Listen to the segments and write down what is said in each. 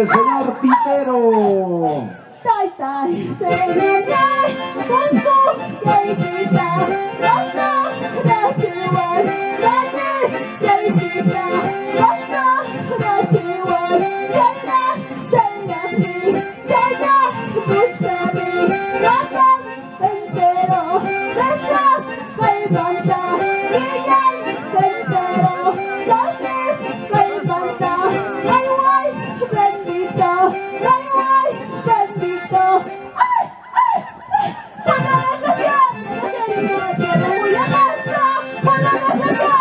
el señor Pitero. Tai tai se me cae, con que quita, basta de chihuahua, que quita, basta de chihuahua, chaya, búscame, matan entero, detrás se levanta, guillan entero, sabes se levanta, ay guay, bendito, ay guay, bendito, ay, para la querida, quiero muy hermosa, para la querida,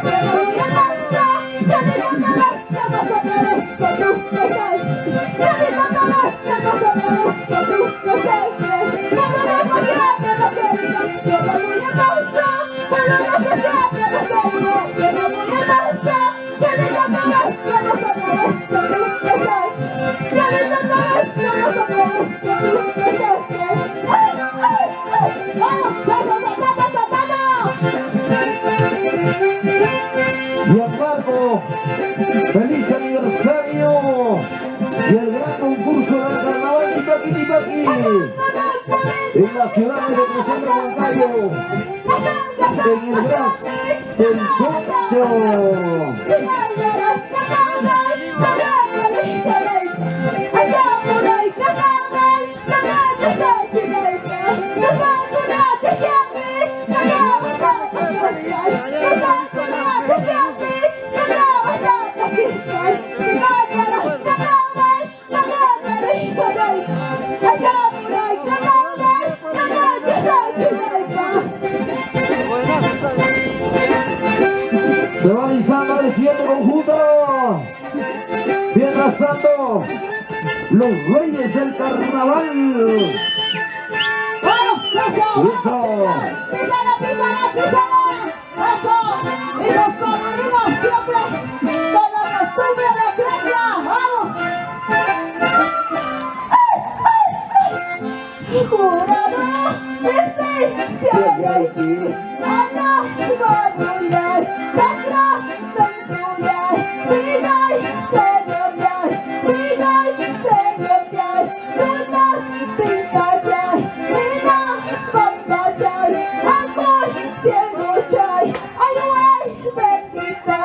quiero muy hermosa, que me manda las llamas a través de tus presentes, que me manda las llamas a través de tus presentes, para la querida, quiero muy hermosa, para la querida, quiero muy hermosa, que me manda las llamas a través de tus presentes, que me manda las llamas a través de tus presentes, ¡vamos, Satana! Y a Marco, feliz aniversario y el gran concurso del carnaval Tipaqui en la ciudad de Crucero Moncayo, en el Gras del Chocho. Se va alisando el siguiente conjunto. Mientras tanto, los reyes del carnaval. ¡Eso! Y los corridos siempre con la costumbre de Grecia. ¡Vamos! Jurado, cielo aquí, Ana, Manuel, Sandra, Ventural, Sidai, Señorial, Lunas, Pintachay, Mina, Bandachay, Amor, Cielo Chay, ay, güey, bendita,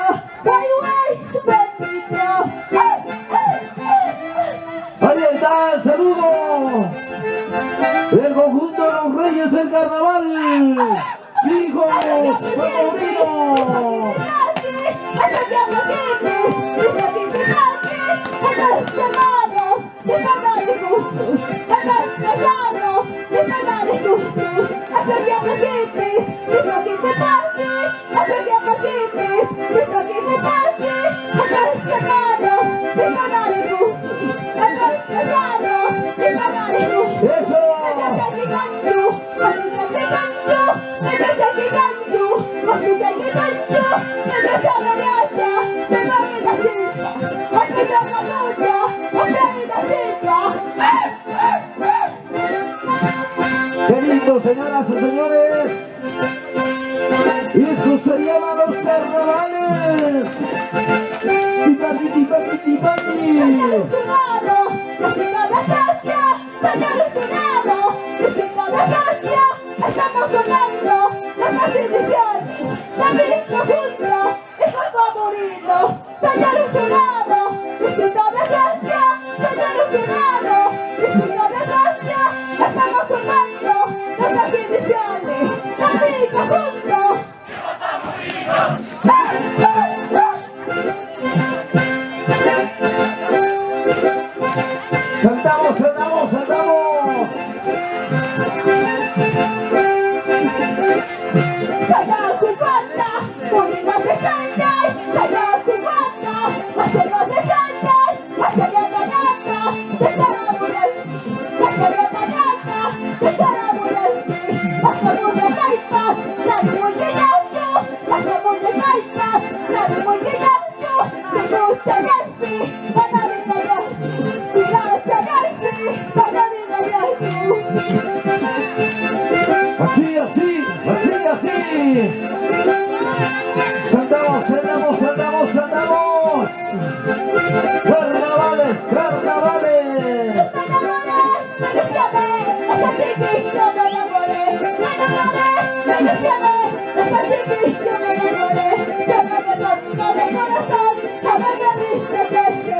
Ahí está el saludo del conjunto de los reyes del carnaval, hijos favoritos. ¡Qué lindo, señoras y señores! Y esto se llama los carnavales. Tipaqui. Estamos sonando nuestras iniciales, también juntos, hijos favoritos, señor jurado, disfruta de gracia, señor jurado, disfruta de gracia, estamos sonando nuestras iniciales, también juntos, hijos favoritos. ¡Saltamos! Saltamos. Carnavales Bendiciones, carnavales. Esa chiquilla me enamoré, bendiciones, esa chiquilla me enamoré. Llévame conmigo de corazón, jamás me diste beso.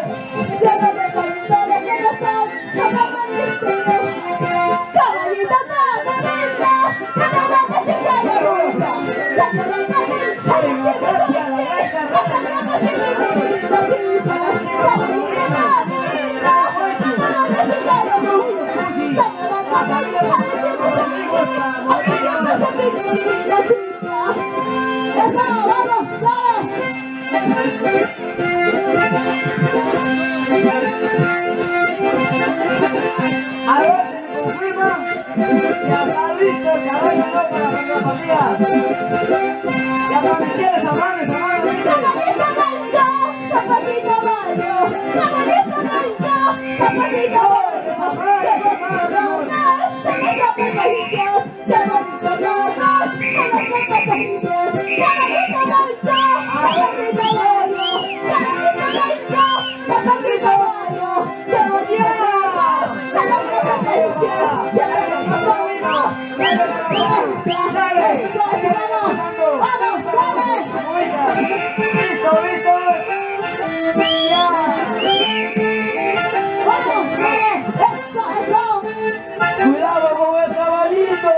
Llévame conmigo de corazón, jamás me diste beso. Caballito bonito, carnaval de chicha y de burra. Saco del cartel, a la chica sola, hasta la música y la chica. Caballito bonito, carnaval de chicha y de burra. Saco del cartel, a la chica sola, hasta la música y la chica. ¡Eso, vamos, dale! A ver si me confirman si está listo el caballo no para la familia. Ya para Michelle, Zapatito baño, zapatito baño, zapatito baño, zapatito cuidado con el caballito.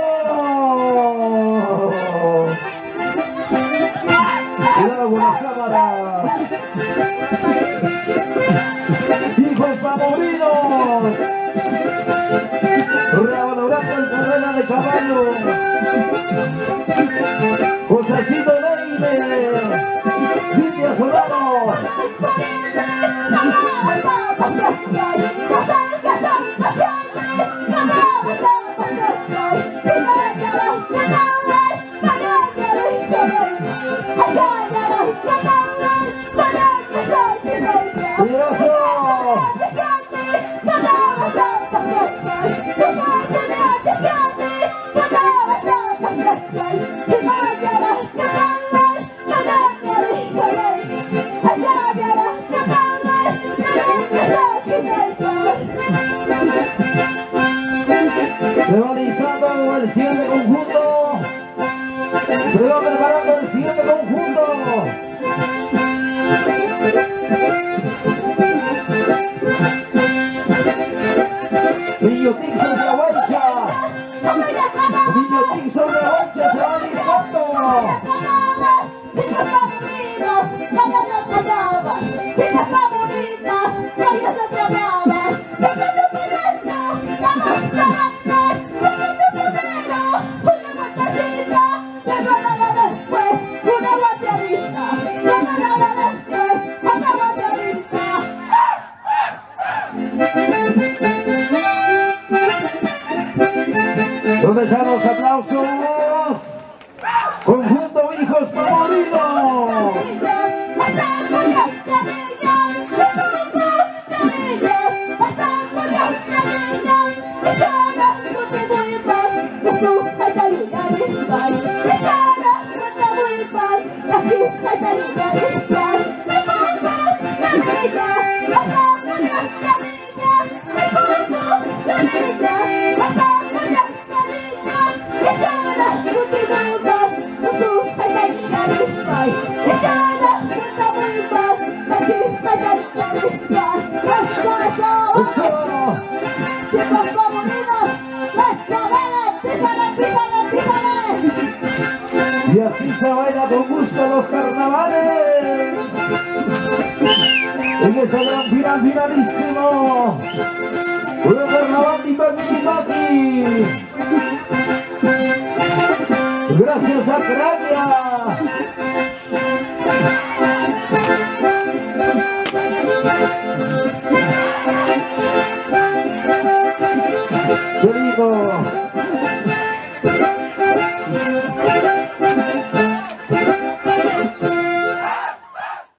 Cuidado con las cámaras. Hijos favoritos. Revalorando en carrera de caballos. Josecito Leime. Cintia Solano. Se va listando el siguiente conjunto. Se va preparando el siguiente conjunto. Niño Tixon de Aguancha. Niño Tixon de Aguancha se va listando. Chicas favoritas, vayas de programa. Chicas favoritas, vayas de programa. Venga tu perrito, vamos a bailar. Venga tu sombrero, una vueltecita. Regálala después, una guapiadita. Regálala después, una guapiadita. ¿Dónde están los aplausos? Conjunto hijos favoritos. Chicos favoritos, písale, písale, písale. Y así se baila con gusto los carnavales. En este gran final finalísimo. Un carnaval de Pati. Gracias a Crania.